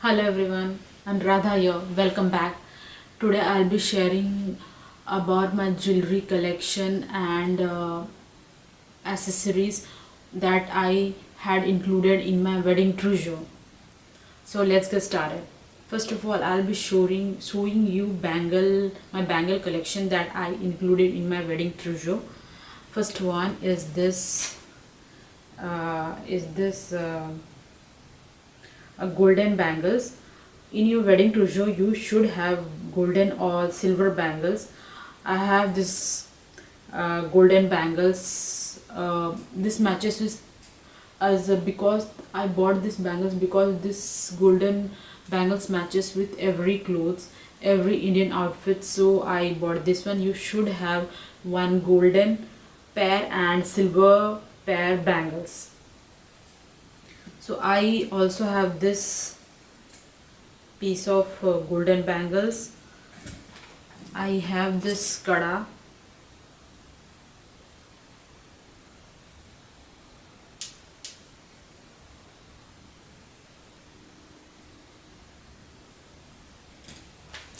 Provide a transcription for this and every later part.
Hello everyone, and Radha here. Welcome back. Today I'll be sharing about my jewelry collection and accessories that I had included in my wedding trousseau. So let's get started. First of all, I'll be showing you my bangle collection that I included in my wedding trousseau. First one is this golden bangles. In your wedding trousseau you should have golden or silver bangles. I have this golden bangles. This matches with as because I bought this bangles because this golden bangles matches with every clothes, every Indian outfit, so I bought this one. You should have one golden pair and silver pair bangles. So I also have this piece of golden bangles. I have this kada,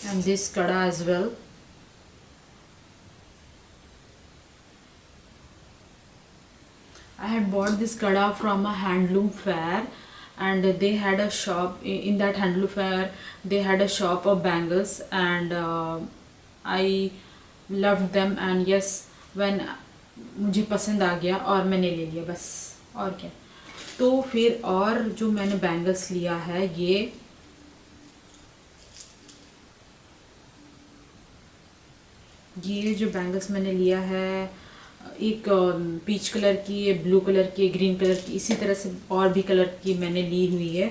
and this kada as well. I had bought this kada from a handloom fair, and they had a shop in that handloom fair. They had a shop of bangles, and I loved them. And yes, when मुझे पसंद आ गया और मैंने ले लिया बस, और क्या। तो फिर और जो मैंने बैंगल्स लिया है, ये जो बैंगल्स मैंने लिया है, एक पीच कलर की, ब्लू कलर की, ग्रीन कलर की, इसी तरह से और भी कलर की मैंने ली हुई है।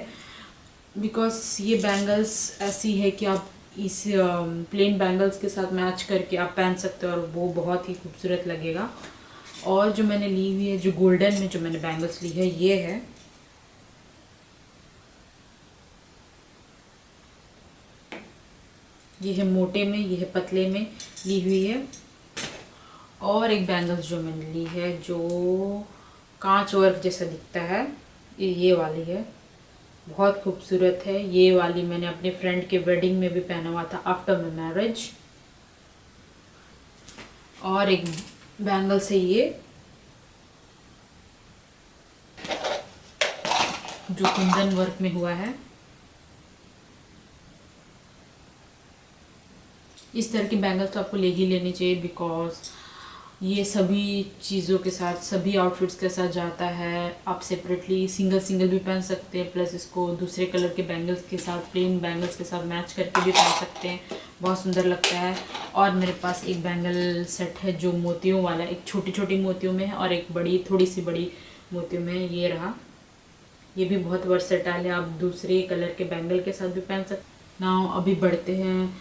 बिकॉज ये बैंगल्स ऐसी है कि आप इस प्लेन बैंगल्स के साथ मैच करके आप पहन सकते हो और वो बहुत ही खूबसूरत लगेगा। और जो मैंने ली हुई है, जो गोल्डन में जो मैंने बैंगल्स ली है, ये है मोटे में, ये है पतले में ली हुई है। और एक बैंगल्स जो मैंने ली है जो कांच वर्क जैसा दिखता है, ये वाली है, बहुत खूबसूरत है। ये वाली मैंने अपने फ्रेंड के वेडिंग में भी पहना हुआ था आफ्टर माई मैरिज। और एक बैंगल्स है ये जो कुंदन वर्क में हुआ है। इस तरह की बैंगल्स तो आपको ले ही लेनी चाहिए, बिकॉज ये सभी चीज़ों के साथ, सभी आउटफिट्स के साथ जाता है। आप सेपरेटली सिंगल सिंगल भी पहन सकते हैं, प्लस इसको दूसरे कलर के बैंगल्स के साथ, प्लेन बैंगल्स के साथ मैच करके भी पहन सकते हैं, बहुत सुंदर लगता है। और मेरे पास एक बैंगल सेट है जो मोतियों वाला, एक छोटी छोटी मोतियों में है और एक बड़ी, थोड़ी सी बड़ी मोतियों में है। ये रहा, ये भी बहुत वर्सेटाइल है, आप दूसरे कलर के बैंगल के साथ भी पहन सकते। नाउ अभी बढ़ते हैं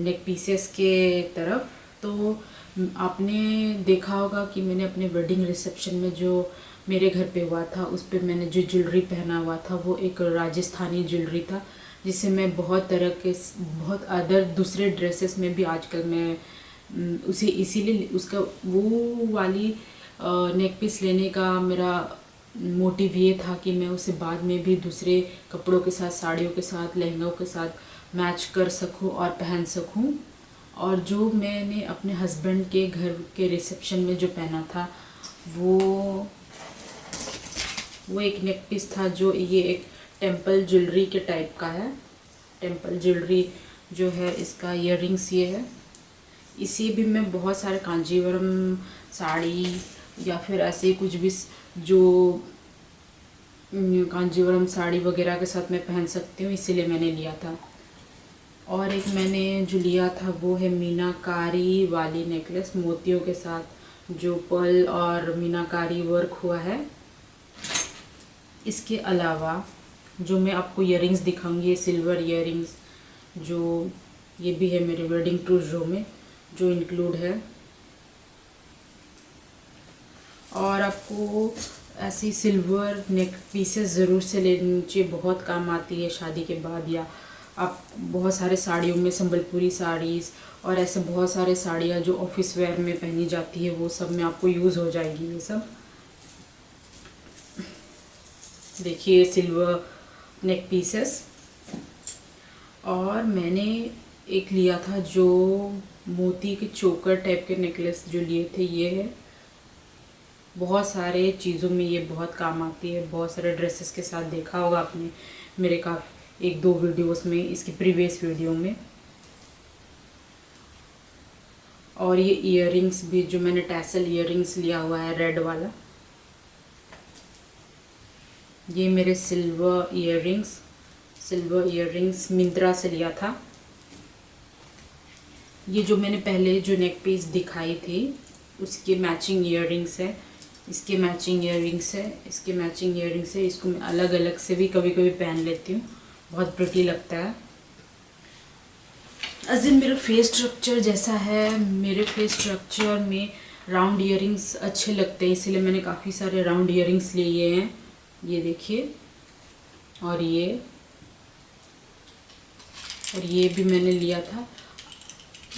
नेक पीसेस के तरफ। तो आपने देखा होगा कि मैंने अपने वेडिंग रिसेप्शन में जो मेरे घर पे हुआ था, उस पर मैंने जो ज्वेलरी पहना हुआ था वो एक राजस्थानी ज्वेलरी था, जिसे मैं बहुत तरह के, बहुत अदर दूसरे ड्रेसेस में भी आजकल मैं उसे इसीलिए उसका वो वाली नेक पीस लेने का मेरा मोटिव ये था कि मैं उसे बाद में भी दूसरे कपड़ों के साथ, साड़ियों के साथ, लहंगों के साथ मैच कर सकूं और पहन सकूं। और जो मैंने अपने हस्बैंड के घर के रिसेप्शन में जो पहना था वो एक नेक पीस था, जो ये एक टेम्पल ज्वेलरी के टाइप का है। टेम्पल ज्वेलरी जो है, इसका ईयररिंग्स ये है। इसी भी मैं बहुत सारे कांजीवरम साड़ी या फिर ऐसे कुछ भी जो कांजीवरम साड़ी वगैरह के साथ मैं पहन सकती हूँ, इसीलिए मैंने लिया था। और एक मैंने जो लिया था वो है मीनाकारी वाली नेकलेस, मोतियों के साथ जो पर्ल और मीनाकारी वर्क हुआ है। इसके अलावा जो मैं आपको ईयररिंग्स दिखाऊंगी, ये सिल्वर ईयररिंग्स, जो ये भी है मेरे वेडिंग ट्रूजो में जो इंक्लूड है। और आपको ऐसी सिल्वर नेक पीसेस ज़रूर से लेनी चाहिए, बहुत काम आती है शादी के बाद, या आप बहुत सारे साड़ियों में, संबलपुरी साड़ीज़ और ऐसे बहुत सारे साड़ियाँ जो ऑफिस वेयर में पहनी जाती है, वो सब में आपको यूज़ हो जाएगी ये सब। देखिए सिल्वर नेक पीसेस। और मैंने एक लिया था जो मोती के चोकर टाइप के नेकलेस जो लिए थे, ये है। बहुत सारे चीज़ों में ये बहुत काम आती है, बहुत सारे ड्रेसेस के साथ देखा होगा आपने मेरे का 1-2 वीडियोस में, इसकी प्रीवियस वीडियो में। और ये इयररिंग्स भी जो मैंने टैसल इयररिंग्स लिया हुआ है रेड वाला, ये मेरे सिल्वर इयररिंग्स मिंत्रा से लिया था। ये जो मैंने पहले जो नेक पीस दिखाई थी उसके मैचिंग इयररिंग्स है, इसके मैचिंग इयररिंग्स है, इसके मैचिंग इयररिंग्स है। इसको मैं अलग अलग से भी कभी कभी पहन लेती हूँ, बहुत प्रिटी लगता है। अजीन मेरा फेस स्ट्रक्चर जैसा है, मेरे फेस स्ट्रक्चर में राउंड इयररिंग्स अच्छे लगते हैं, इसीलिए मैंने काफ़ी सारे राउंड इयररिंग्स लिए हैं। ये देखिए, और ये भी मैंने लिया था,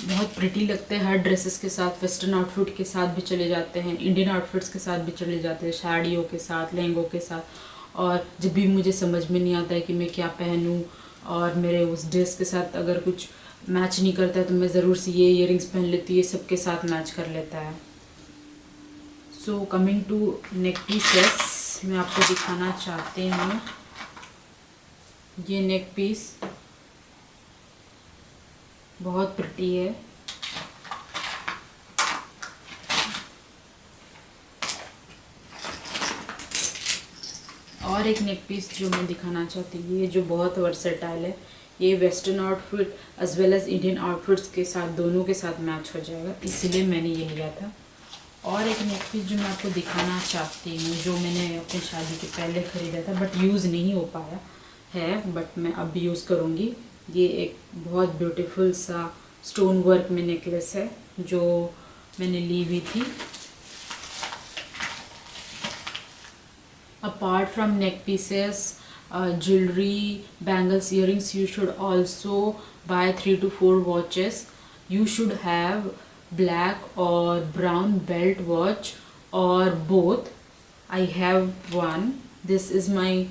बहुत प्रिटी लगते हैं। हर ड्रेसेस के साथ, वेस्टर्न आउटफिट के साथ भी चले जाते हैं, इंडियन आउटफिट्स के साथ भी चले जाते हैं, साड़ियों के साथ, लहंगों के साथ। और जब भी मुझे समझ में नहीं आता है कि मैं क्या पहनूं और मेरे उस ड्रेस के साथ अगर कुछ मैच नहीं करता है तो मैं ज़रूर से ये इयररिंग्स पहन लेती हूँ, ये सबके साथ मैच कर लेता है। So coming to neck pieces, मैं आपको दिखाना चाहती हूँ ये नेक पीस बहुत प्रिटी है। और एक नेक पीस जो मैं दिखाना चाहती हूँ, ये जो बहुत वर्सेटाइल है, ये western outfit as well as Indian outfits के साथ, दोनों के साथ मैच हो जाएगा, इसीलिए मैंने ये लिया था। और एक नेक पीस जो मैं आपको दिखाना चाहती हूँ, जो मैंने अपनी शादी के पहले ख़रीदा था बट यूज़ नहीं हो पाया है, बट मैं अब यूज़ करूँगी। ये एक बहुत ब्यूटीफुल सा स्टोन वर्क में नेकलेस है जो मैंने ली हुई थी। Apart from neck pieces, jewelry, bangles, earrings, you should also buy 3 to 4 watches. You should have black or brown belt watch or both. I have one. This is my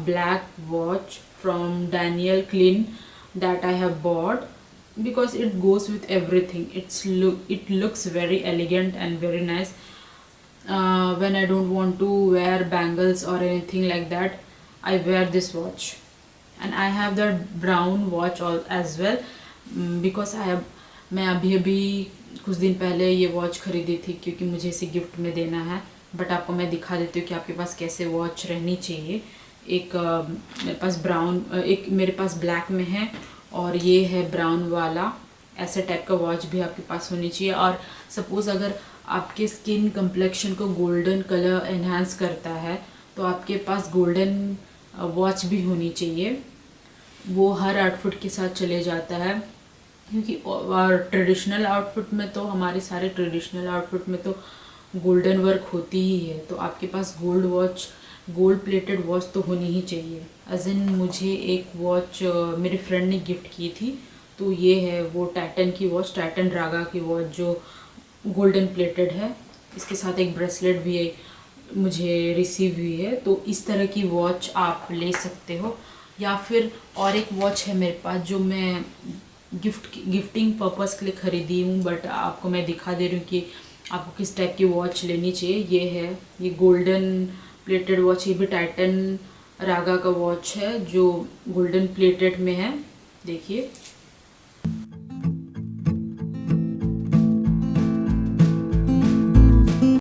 black watch from Daniel Klein that I have bought because it goes with everything. It looks very elegant and very nice. When I don't want to wear bangles or anything like that, I wear this watch. And I have that brown watch as well because मैं अभी कुछ दिन पहले ये watch ख़रीदी थी क्योंकि मुझे इसे गिफ्ट में देना है। बट आपको मैं दिखा देती हूँ कि आपके पास कैसे वॉच रहनी चाहिए। एक मेरे पास ब्राउन, एक मेरे पास ब्लैक में है और ये है ब्राउन वाला। ऐसे टाइप का वॉच भी आपके पास होनी चाहिए। और सपोज़ अगर आपके स्किन कम्प्लेक्शन को गोल्डन कलर एनहांस करता है तो आपके पास गोल्डन वॉच भी होनी चाहिए। वो हर आउटफिट के साथ चले जाता है क्योंकि और ट्रेडिशनल आउटफिट में तो, हमारे सारे ट्रेडिशनल आउटफिट में तो गोल्डन वर्क होती ही है, तो आपके पास गोल्ड प्लेटेड वॉच तो होनी ही चाहिए। एज इन मुझे एक वॉच मेरे फ्रेंड ने गिफ्ट की थी, तो ये है वो टाइटन की वॉच, टाइटन रागा की वॉच जो गोल्डन प्लेटेड है। इसके साथ एक ब्रेसलेट भी है, मुझे रिसीव हुई है। तो इस तरह की वॉच आप ले सकते हो। या फिर और एक वॉच है मेरे पास जो मैं गिफ्टिंग पर्पस के लिए ख़रीदी हूँ, बट आपको मैं दिखा दे रही हूँ कि आपको किस टाइप की वॉच लेनी चाहिए। ये है, ये गोल्डन प्लेटेड वॉच, ये भी टाइटन रागा का वॉच है जो गोल्डन प्लेटेड में है। देखिए